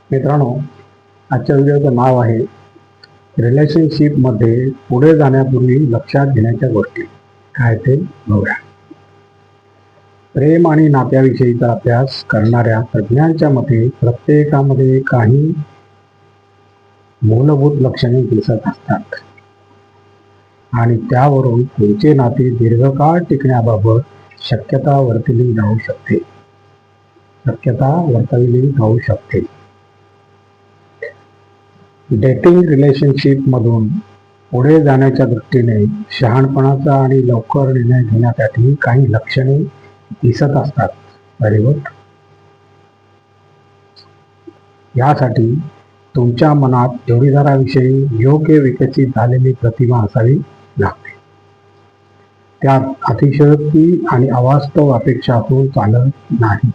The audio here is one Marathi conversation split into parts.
मित्रांनो, आजच्या व्हिडिओचं नाव आहे रिलेशनशिपमध्ये पुढे जाण्यापूर्वी लक्षात घेण्याच्या गोष्टी. काय ते बघूया. प्रेम आणि नात्याविषयीचा अभ्यास करणाऱ्या तज्ज्ञांच्या मते प्रत्येकामध्ये काही मूलभूत लक्षणे दिसत असतात आणि त्यावरून पुढचे नाते दीर्घकाळ टिकण्याबाबत शक्यता वर्तवली जाऊ शकते. डेटिंग रिलेशनशिपमधून पुढे जाण्याच्या दृष्टीने शहाणपणाचा आणि लवकर निर्णय घेण्यासाठी काही लक्षणे दिसत असतात. बरोबर. यासाठी तुमच्या मनात जोडीदाराविषयी योग्य विकसित झालेली प्रतिमा असावी लागते. त्यात अतिशयोक्ती आणि अवास्तव अपेक्षातून चालत नाही.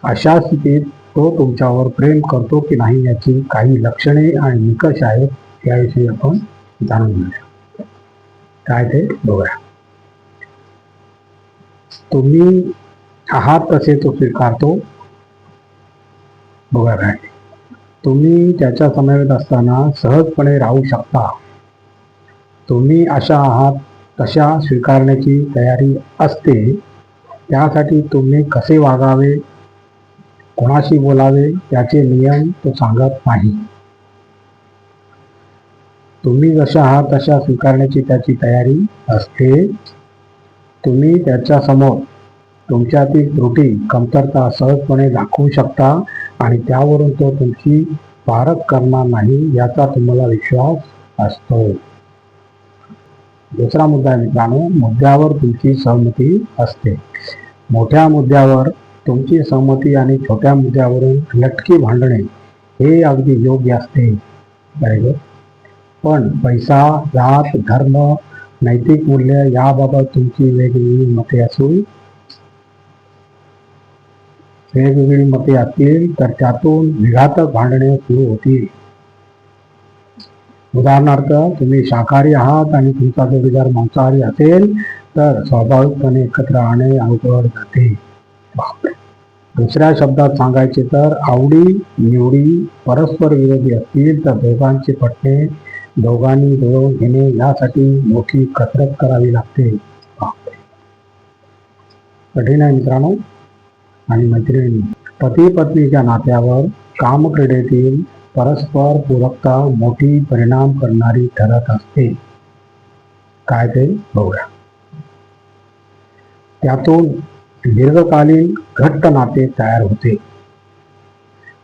अशा स्थितीत तो तुमच्यावर प्रेम करतो की नाही याची काही लक्षणे आणि निकष आहेत. त्याविषयी आपण जाणून घेऊया. काय ते बघूया. तुम्ही आहात तसे तो स्वीकारतो. बघा काय, तुम्ही त्याच्या समवेत असताना सहजपणे राहू शकता. तुम्ही अशा आहात तशा स्वीकारण्याची तयारी असते. त्यासाठी तुम्ही कसे वागावे, कोणाशी बोलावे त्याचे नियम तो सांगत नाही. तुम्ही जशा आहात तशा स्वीकारण्याची त्याची तयारी असते. तुम्ही त्याच्या समोर तुमच्यातील त्रुटी कमतरता सहजपणे दाखवू शकता आणि त्यावरून तो तुमची पारख करणार नाही याचा तुम्हाला विश्वास असतो. दुसरा मुद्दा मित्रांनो, मुद्द्यावर तुमची सहमती असते. मोठ्या मुद्द्यावर तुमची सहमती आणि छोट्या मुद्द्यावरून लटकी भांडणे हे अगदी योग्य असते. बरोबर. पण पैसा, जात, धर्म, नैतिक मूल्य याबाबत तुमची वेगवेगळी मते असतील तर त्यातून विघातक भांडणे सुरू होतील. उदाहरणार्थ, तुम्ही शाकाहारी आहात आणि तुमचा जोडीदार मांसाहारी असेल तर स्वाभाविकपणे एकत्र राहणे अवघड जाते. दुसऱ्या शब्दात सांगायचे तर आवडी निवडी परस्पर विरोधी असतील तर दोघांचे पटणे, दोघांनी जुळवून घेणे यासाठी मोठी कसरत करावी लागते. कठीण आहे मित्रांनो आणि मैत्रिणी. पती पत्नीच्या नात्यावर कामक्रीडेतील परस्पर पूरकता मोठी परिणाम करणारी ठरत असते. काय ते बघूया. त्यातून दीर्घकालीन घट्ट नाते तयार होते.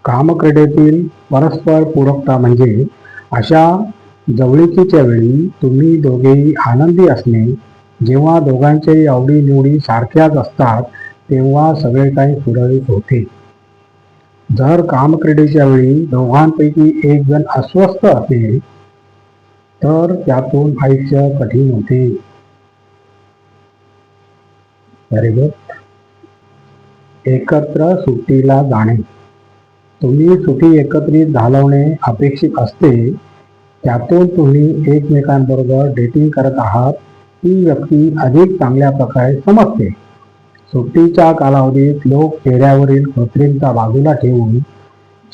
कामक्रीडेतील परस्पर पूरकता म्हणजे अशा जवळीकीच्या वेळी तुम्ही दोघेही आनंदी असणे. जेव्हा दोघांच्याही आवडीनिवडी सारख्याच असतात तेव्हा सगळे काही सुरळीत होते. जर कामक्रीडेच्या वेळी दोघांपैकी एक जण अस्वस्थ असेल तर त्यातून आयुष्य कठीण होते. बरोबर. एकत्र सुट्टीला जाणे. तुम्ही सुट्टी एकत्रित घालवणे अपेक्षित असते. त्यातून तुम्ही एकमेकांबरोबर डेटिंग करत आहात ती व्यक्ती अधिक चांगल्या प्रकारे समजते. सुट्टीच्या कालावधीत लोक चेहऱ्यावरील कृत्रिमता बाजूला ठेवून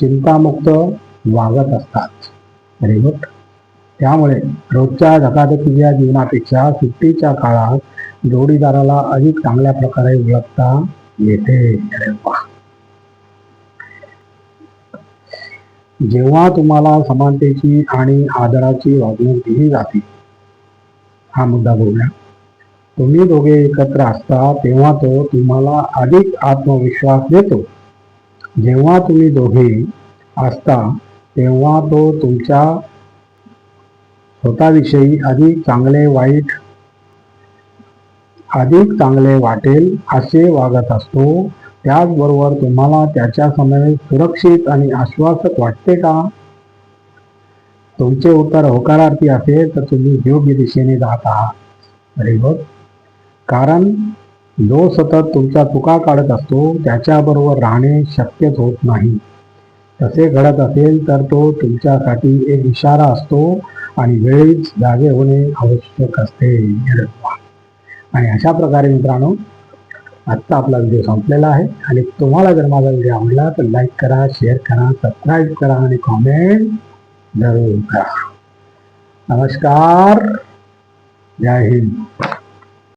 चिंतामुक्त वागत असतात. बरोबर. त्यामुळे रोजच्या धकाधकीच्या जीवनापेक्षा सुट्टीच्या काळात जोडीदाराला अधिक चांगल्या प्रकारे ओळखता येते. जेव्हा तुम्हाला समानतेची आणि आदराची वागणूक दिली जाते. हा मुद्दा बघूया. तुम्ही दोघे एकत्र असता तेव्हा तो तुम्हाला अधिक आत्मविश्वास देतो. जेव्हा तुम्ही दोघे असता तेव्हा तो तुमच्या स्वतःविषयी अधिक चांगले वाटेल असे वागत असतो. त्याचबरोबर तुम्हाला त्याच्या समवेत सुरक्षित आणि आश्वासक वाटते का? तुमचे उत्तर होकारार्थी असेल तर तुम्ही योग्य दिशेने जात आहात. बरोबर. कारण जो सतत तुमच्या चुका काढत असतो त्याच्याबरोबर राहणे शक्यच होत नाही. तसे घडत असेल तर तो तुमच्यासाठी एक इशारा असतो आणि वेळीच जागे होणे आवश्यक असते. आणि अशा प्रकारे मित्रांनो आजचा आपला व्हिडिओ संपलेला आहे आणि तुम्हाला जर माझा व्हिडिओ आवडला तर लाईक करा, शेअर करा, सबस्क्राईब करा आणि कॉमेंट जरूर करा. नमस्कार. जय हिंद.